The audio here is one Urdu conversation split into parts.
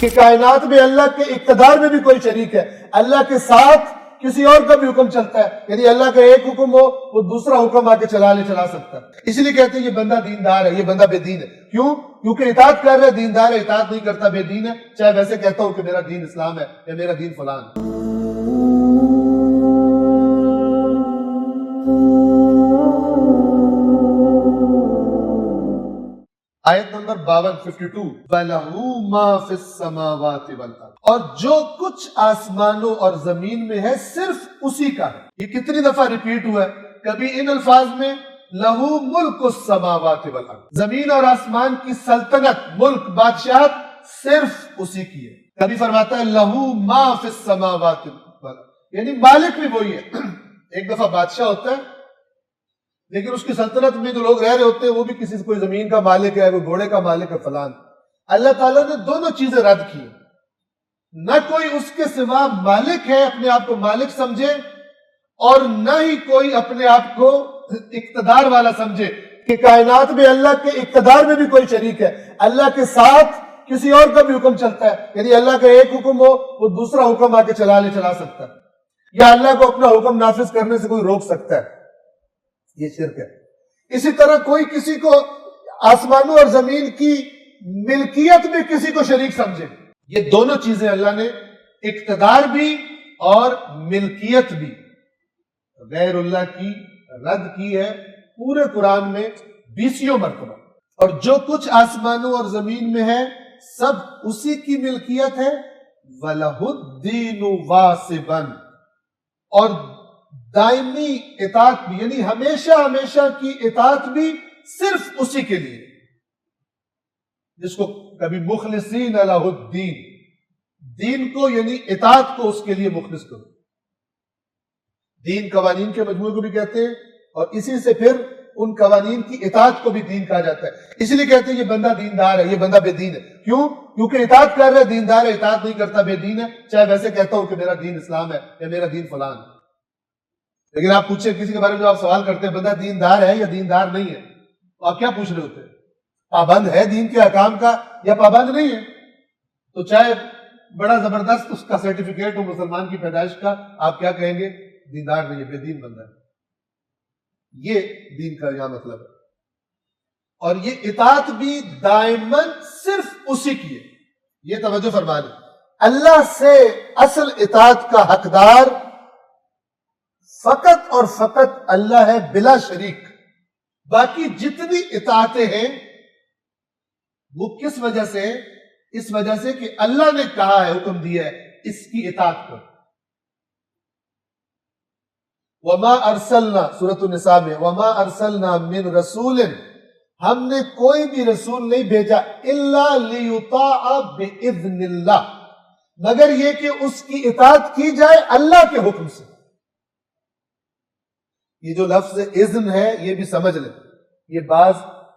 کہ کائنات میں اللہ کے اقتدار میں بھی کوئی شریک ہے، اللہ کے ساتھ کسی اور کا بھی حکم چلتا ہے، یعنی اللہ کا ایک حکم ہو وہ دوسرا حکم آ کے چلا سکتا ہے۔ اس لیے کہتے ہیں یہ بندہ دیندار ہے، یہ بندہ بے دین ہے۔ کیوں؟ کیونکہ اطاعت کر رہا ہے، دیندار ہے، اطاعت نہیں کرتا بے دین ہے، چاہے ویسے کہتا ہوں کہ میرا دین اسلام ہے یا میرا دین فلان ہے۔ آیت نمبر 52 وَلَهُ مَا فِي السَّمَاوَاتِ وَالْأَرْضِ، اور جو کچھ آسمانوں اور زمین میں ہے صرف اسی کا ہے۔ یہ کتنی دفعہ ریپیٹ ہوا ہے؟ کبھی ان الفاظ میں لَهُ مُلْكُ السَّمَاوَاتِ وَالْأَرْضِ، زمین اور آسمان کی سلطنت، ملک، بادشاہت صرف اسی کی ہے۔ کبھی فرماتا ہے لَهُ مَا فِي السَّمَاوَاتِ وَالْأَرْضِ، یعنی مالک بھی وہی ہے۔ ایک دفعہ بادشاہ ہوتا ہے لیکن اس کی سلطنت میں جو لوگ رہ رہے ہوتے ہیں وہ بھی کسی سے کوئی زمین کا مالک ہے، کوئی گھوڑے کا مالک ہے، فلان۔ اللہ تعالیٰ نے دونوں چیزیں رد کی، نہ کوئی اس کے سوا مالک ہے اپنے آپ کو مالک سمجھے، اور نہ ہی کوئی اپنے آپ کو اقتدار والا سمجھے کہ کائنات میں اللہ کے اقتدار میں بھی کوئی شریک ہے، اللہ کے ساتھ کسی اور کا بھی حکم چلتا ہے، یعنی اللہ کا ایک حکم ہو وہ دوسرا حکم آ کے چلا سکتا ہے، یا اللہ کو اپنا حکم نافذ کرنے سے کوئی روک سکتا ہے۔ یہ شرک ہے۔ اسی طرح کوئی کسی کو آسمانوں اور زمین کی ملکیت میں کسی کو شریک سمجھے، یہ دونوں چیزیں اللہ نے اقتدار بھی اور ملکیت بھی غیر اللہ کی رد کی ہے پورے قرآن میں 20 مرتبہ۔ اور جو کچھ آسمانوں اور زمین میں ہے سب اسی کی ملکیت ہے۔ وَلَهُ الدِّينُ وَاسِبًا، اور دائمی اطاعت بھی، یعنی ہمیشہ کی اطاعت بھی صرف اسی کے لیے، جس کو کبھی مخلصین لہ الدین، دین کو یعنی اطاعت کو اس کے لیے مخلص کرو۔ دین قوانین کے مجموعے کو بھی کہتے ہیں، اور اسی سے پھر ان قوانین کی اطاعت کو بھی دین کہا جاتا ہے۔ اس لیے کہتے ہیں یہ بندہ دیندار ہے، یہ بندہ بے دین ہے۔ کیوں؟ کیونکہ اطاعت کر رہا ہے، دیندار ہے، اطاعت نہیں کرتا بے دین ہے، چاہے ویسے کہتا ہوں کہ میرا دین اسلام ہے یا میرا دین فلان ہے۔ لیکن آپ پوچھیں کسی کے بارے میں جو آپ سوال کرتے ہیں بندہ دیندار ہے یا دیندار نہیں ہے، تو آپ کیا پوچھ رہے ہوتے ہیں؟ پابند ہے دین کے احکام کا یا پابند نہیں ہے؟ تو چاہے بڑا زبردست اس کا سرٹیفکیٹ ہو مسلمان کی پیدائش کا، آپ کیا کہیں گے؟ دیندار نہیں ہے، بے دین بندہ ہے۔ یہ دین کا یہاں مطلب ہے۔ اور یہ اطاعت بھی دائماً صرف اسی کی ہے۔ یہ توجہ فرما لیں، اللہ سے اصل اطاعت کا حقدار فقط اور فقط اللہ ہے بلا شریک۔ باقی جتنی اطاعتیں ہیں وہ کس وجہ سے؟ اس وجہ سے کہ اللہ نے کہا ہے، حکم دیا ہے، اس کی اطاعت کرو۔ وَمَا أَرْسَلْنَا، سورۃ النساء میں، وَمَا أَرْسَلْنَا مِن رَسُولٍ، ہم نے کوئی بھی رسول نہیں بھیجا إِلَّا لِيُطَاعَ بِإِذْنِ اللَّهِ، مگر یہ کہ اس کی اطاعت کی جائے اللہ کے حکم سے۔ یہ جو لفظ اذن ہے یہ بھی سمجھ لیں، یہ بعض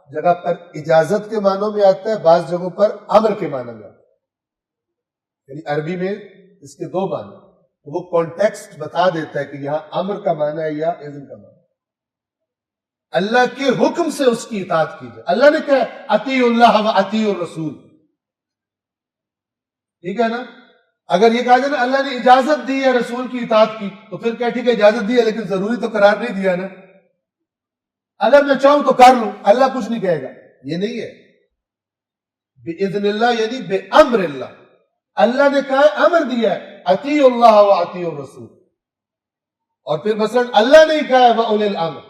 جگہ پر اجازت کے معنوں میں آتا ہے، بعض جگہوں پر امر کے معنوں میں آتا ہے، یعنی عربی میں اس کے دو معنی، وہ کانٹیکسٹ بتا دیتا ہے کہ یہاں امر کا معنی ہے یا اذن کا معنی۔ اللہ کے حکم سے اس کی اطاعت کی جائے۔ اللہ نے کہا اطیعوا اللہ و اطیعوا الرسول، ٹھیک ہے نا؟ اگر یہ کہا جائے نا اللہ نے اجازت دی ہے رسول کی اطاعت کی، تو پھر کیا ٹھیک ہے اجازت دی ہے لیکن ضروری تو قرار نہیں دیا نا، اگر میں چاہوں تو کر لوں، اللہ کچھ نہیں کہے گا، یہ نہیں ہے۔ بِإِذْنِ اللہ یعنی بے امر اللہ، اللہ نے کہا ہے، امر دیا ہے اطیعوا اللہ و اطیعوا الرسول، اور پھر مثلا اللہ نے کہا ہے وَأُولِي الْأَمْرِ،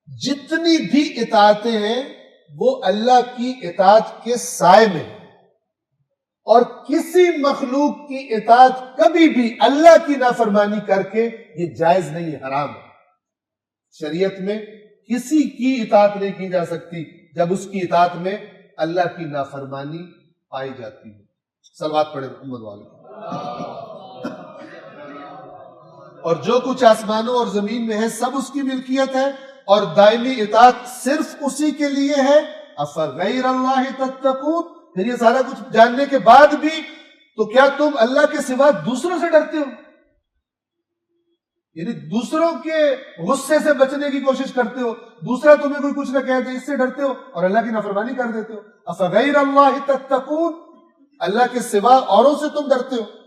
جتنی بھی اطاعتیں ہیں وہ اللہ کی اطاعت کے سائے میں، اور کسی مخلوق کی اطاعت کبھی بھی اللہ کی نافرمانی کر کے یہ جائز نہیں ہے، حرام ہے۔ شریعت میں کسی کی اطاعت نہیں کی جا سکتی جب اس کی اطاعت میں اللہ کی نافرمانی پائی جاتی ہے۔ صلوات پڑھیں محمد والے۔ اور جو کچھ آسمانوں اور زمین میں ہے سب اس کی ملکیت ہے، اور دائمی اطاعت صرف اسی کے لیے ہے۔ افغیر اللہ تتقون، پھر یہ سارا کچھ جاننے کے بعد بھی تو کیا تم اللہ کے سوا دوسروں سے ڈرتے ہو؟ یعنی دوسروں کے غصے سے بچنے کی کوشش کرتے ہو، دوسرا تمہیں کوئی کچھ نہ کہہ دے اس سے ڈرتے ہو، اور اللہ کی نافرمانی کر دیتے ہو۔ افغیر اللہ تتقون، اللہ کے سوا اوروں سے تم ڈرتے ہو.